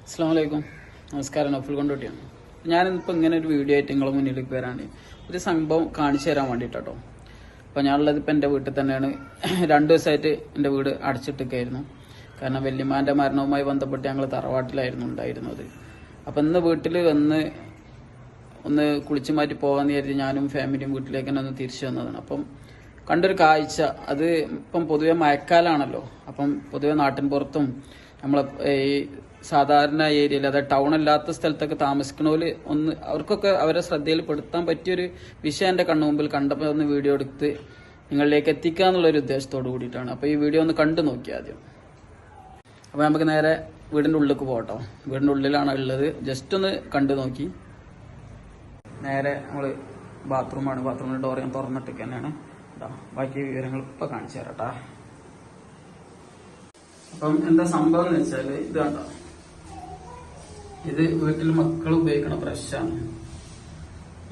അസ്സലാമലൈക്കും. നമസ്കാരം. നഫുൽ കൊണ്ടോട്ടിയാണ്. ഞാനിപ്പോൾ ഇങ്ങനെ ഒരു വീഡിയോ ആയിട്ട് നിങ്ങളുടെ മുന്നിലേക്ക് വരാണ്ട് ഒരു സംഭവം കാണിച്ചു തരാൻ വേണ്ടിയിട്ടോ. അപ്പോൾ ഞാനുള്ളത് ഇപ്പം എൻ്റെ വീട്ടിൽ തന്നെയാണ്. 2 ദിവസമായിട്ട് എൻ്റെ വീട് അടച്ചിട്ടൊക്കെയായിരുന്നു. കാരണം വല്യമ്മാൻ്റെ മരണവുമായി ബന്ധപ്പെട്ട് ഞങ്ങൾ തറവാട്ടിലായിരുന്നു ഉണ്ടായിരുന്നത്. അപ്പം ഇന്ന് വീട്ടിൽ ഒന്ന് കുളിച്ചു മാറ്റി പോകാമെന്ന് കരുതി ഞാനും ഫാമിലിയും വീട്ടിലേക്ക് തന്നെ ഒന്ന് തിരിച്ചു വന്നതാണ്. അപ്പം കണ്ടൊരു കാഴ്ച, അത് ഇപ്പം പൊതുവെ മഴക്കാലാണല്ലോ. അപ്പം പൊതുവെ നാട്ടിൻ പുറത്തും നമ്മളെ ഈ സാധാരണ ഏരിയയിൽ, അതായത് ടൗൺ അല്ലാത്ത സ്ഥലത്തൊക്കെ താമസിക്കണോല് അവർക്കൊക്കെ അവരെ ശ്രദ്ധയിൽ പെടുത്താൻ പറ്റിയൊരു വിഷയം എൻ്റെ കണ്ണുമുമ്പിൽ കണ്ടപ്പോൾ ഒന്ന് വീഡിയോ എടുത്ത് നിങ്ങളിലേക്ക് എത്തിക്കുക എന്നുള്ളൊരു ഉദ്ദേശത്തോട് കൂടിയിട്ടാണ്. അപ്പോൾ ഈ വീഡിയോ ഒന്ന് കണ്ടു നോക്കി ആദ്യം. അപ്പോൾ നമുക്ക് നേരെ വീടിൻ്റെ ഉള്ളിലേക്ക് പോകട്ടോ. വീടിൻ്റെ ഉള്ളിലാണ് ഉള്ളത്. ജസ്റ്റ് ഒന്ന് കണ്ടു നോക്കി. നേരെ നമ്മൾ ബാത്റൂമാണ്. ബാത്റൂമിൻ്റെ ഡോർ ഞാൻ തുറന്നിട്ടൊക്കെ തന്നെയാണ്. ബാക്കി വിവരങ്ങൾ ഇപ്പം കാണിച്ചു തരാട്ടാ. അപ്പം എന്താ സംഭവം എന്ന് വെച്ചാൽ ഇത് കണ്ടോ, ഇത് വീട്ടിൽ മക്കൾ ഉപയോഗിക്കുന്ന ബ്രഷാണ്.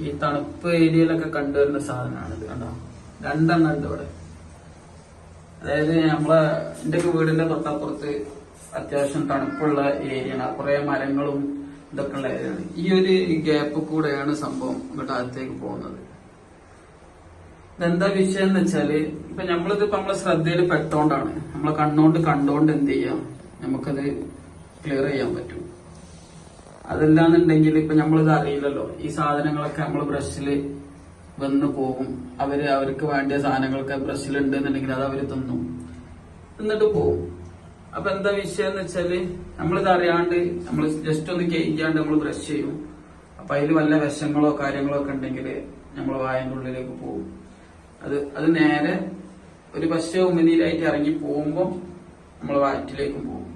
ഈ തണുപ്പ് ഏരിയയിലൊക്കെ കണ്ടുവരുന്ന സാധനമാണ് ഇത്. കണ്ടോ, 2 എണ്ണം ഉണ്ട് ഇവിടെ. അതായത് എൻ്റെ വീടിന്റെ തൊട്ടപ്പുറത്ത് അത്യാവശ്യം തണുപ്പുള്ള ഏരിയയാണ്. കുറെ മരങ്ങളും ഇതൊക്കെ ഉള്ള ഏരിയയാണ്. ഈ ഒരു ഗ്യാപ്പ് കൂടെയാണ് സംഭവം ഇങ്ങോട്ട് അകത്തേക്ക് പോകുന്നത്. ഇതെന്താ വിഷയം എന്ന് വെച്ചാല്, ഇപ്പൊ നമ്മളിതിപ്പോ നമ്മളെ ശ്രദ്ധയിൽ പെട്ടോണ്ടാണ്, നമ്മളെ കണ്ടോണ്ട് എന്ത് ചെയ്യാം, നമുക്കത് ക്ലിയർ ചെയ്യാൻ പറ്റും. അതല്ലാന്നുണ്ടെങ്കിൽ ഇപ്പൊ നമ്മളിത് അറിയില്ലല്ലോ. ഈ സാധനങ്ങളൊക്കെ നമ്മൾ ബ്രഷില് വന്ന് പോകും. അവർക്ക് വേണ്ടിയ സാധനങ്ങളൊക്കെ ബ്രഷിലുണ്ട് എന്നുണ്ടെങ്കിൽ അത് അവര് തിന്നിട്ട് പോകും. അപ്പൊ എന്താ വിഷയം എന്ന് വെച്ചാല്, നമ്മളിത് അറിയാണ്ട് നമ്മൾ ജസ്റ്റ് ഒന്ന് കഴിക്കാണ്ട് നമ്മൾ ബ്രഷ് ചെയ്യും. അപ്പൊ അതിൽ വല്ല വിഷങ്ങളോ കാര്യങ്ങളോ ഒക്കെ ഉണ്ടെങ്കിൽ നമ്മൾ വായന്റെ ഉള്ളിലേക്ക് പോകും. അത് നേരെ ഒരു പശ ഉമിനീരായിട്ട് ഇറങ്ങി പോകുമ്പോൾ നമ്മൾ വയറ്റിലേക്കും പോകും.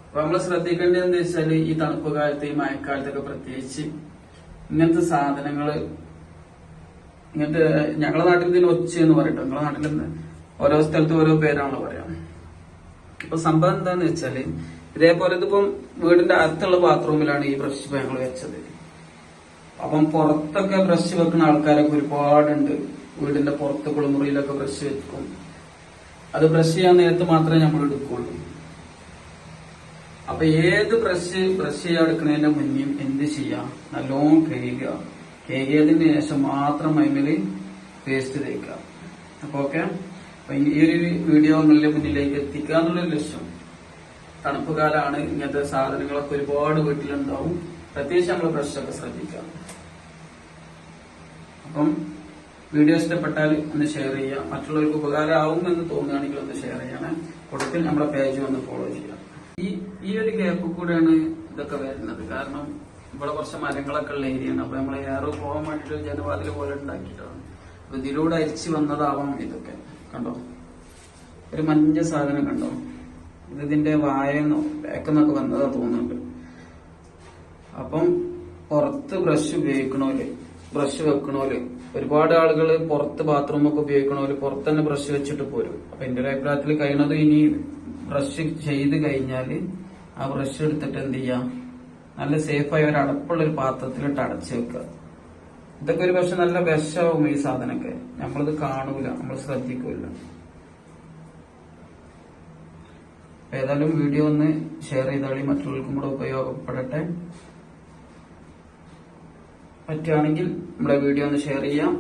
അപ്പൊ നമ്മൾ ശ്രദ്ധിക്കേണ്ടത് എന്താ വെച്ചാല്, ഈ തണുപ്പ് കാലത്ത്, ഈ മഴക്കാലത്തൊക്കെ പ്രത്യേകിച്ച് ഇങ്ങനത്തെ സാധനങ്ങള്, ഇങ്ങനത്തെ ഞങ്ങളുടെ നാട്ടിൽ ഇതിന് ഒച്ച എന്ന് പറയട്ടോ. ഞങ്ങളുടെ നാട്ടിൽ ഓരോ സ്ഥലത്തും ഓരോ പേരാണല്ലോ പറയാം. ഇപ്പൊ സംഭവം എന്താന്ന് വെച്ചാല്, ഇതേപോലെ ഇതിപ്പം വീടിന്റെ അകത്തുള്ള ബാത്റൂമിലാണ് ഈ ബ്രഷ് ഇപ്പൊ ഞങ്ങൾ വെച്ചത്. അപ്പം പുറത്തൊക്കെ ബ്രഷ് വെക്കുന്ന ആൾക്കാരൊക്കെ ഒരുപാടുണ്ട്. വീടിന്റെ പുറത്ത് കുളിമുറിയിലൊക്കെ ബ്രഷ് വെക്കും. അത് ബ്രഷ് ചെയ്യാൻ നേരത്ത് മാത്രമേ നമ്മൾ എടുക്കുള്ളൂ. അപ്പൊ ഏത് ബ്രഷ് ചെയ്യാൻ എടുക്കുന്നതിന്റെ മുന്നേ എന്ത് ചെയ്യാം, നല്ലോണം കഴുകിയതിന് ശേഷം മാത്രം അതിൽ പേസ്റ്റ് തേക്കുക. അപ്പൊ ഓക്കെ, അപ്പൊ ഈ ഒരു വീഡിയോ നിങ്ങളുടെ മുന്നിലേക്ക് എത്തിക്കുക എന്നുള്ളൊരു ലക്ഷ്യം. തണുപ്പ് കാലമാണ്, ഇങ്ങനത്തെ സാധനങ്ങളൊക്കെ ഒരുപാട് വീട്ടിലുണ്ടാവും. പ്രത്യേകിച്ച് നമ്മൾ ബ്രഷൊക്കെ ശ്രദ്ധിക്കാം. അപ്പം വീഡിയോ ഇഷ്ടപ്പെട്ടാൽ ഒന്ന് ഷെയർ ചെയ്യുക. മറ്റുള്ളവർക്ക് ഉപകാരമാവും എന്ന് തോന്നുകയാണെങ്കിൽ ഒന്ന് ഷെയർ ചെയ്യണേ. കൊടുത്തിൽ നമ്മുടെ പേജ് ഒന്ന് ഫോളോ ചെയ്യാം. ഈ ഒരു ഗ്യാപ്പ് കൂടെയാണ് ഇതൊക്കെ വരുന്നത്. കാരണം ഇവിടെ കുറച്ച് മരങ്ങളൊക്കെ ഉള്ള ഏരിയയാണ്. അപ്പൊ നമ്മൾ എയർ പോകാൻ വേണ്ടിട്ട് ജനവാതിൽ പോലെ ഉണ്ടാക്കിയിട്ടാണ്. അപ്പൊ ഇതിലൂടെ അരിച്ചു വന്നതാവാം ഇതൊക്കെ. കണ്ടോ, ഒരു മഞ്ഞ സാധനം കണ്ടോ, ഇതിന്റെ വായെന്നോ ബാക്കെന്നൊക്കെ വന്നതാ തോന്നുന്നുണ്ട്. അപ്പം പുറത്ത് ബ്രഷ് വെക്കണോല് ഒരുപാട് ആളുകൾ പുറത്ത് ബാത്റൂമൊക്കെ ഉപയോഗിക്കണോല് പുറത്ത് തന്നെ ബ്രഷ് വെച്ചിട്ട് പോരും. അപ്പൊ എന്റെ ഒരു അഭിപ്രായത്തിൽ കഴിയണത്, ഇനി ബ്രഷ് ചെയ്ത് കഴിഞ്ഞാല് ആ ബ്രഷ് എടുത്തിട്ട് എന്ത് ചെയ്യാം, നല്ല സേഫായി ഒരു അടപ്പുള്ള ഒരു പാത്രത്തിലിട്ട് അടച്ചു വെക്കുക. ഇതൊക്കെ ഒരു പക്ഷെ നല്ല വിഷമാവും ഈ സാധനമൊക്കെ. നമ്മളിത് കാണൂല, നമ്മൾ ശ്രദ്ധിക്കൂല. ഏതായാലും വീഡിയോ ഒന്ന് ഷെയർ ചെയ്താൽ മറ്റുള്ളവർക്കും കൂടെ ഉപയോഗപ്പെടട്ടെ. പറ്റുകയാണെങ്കിൽ നമ്മുടെ വീഡിയോ ഒന്ന് ഷെയർ ചെയ്യാം.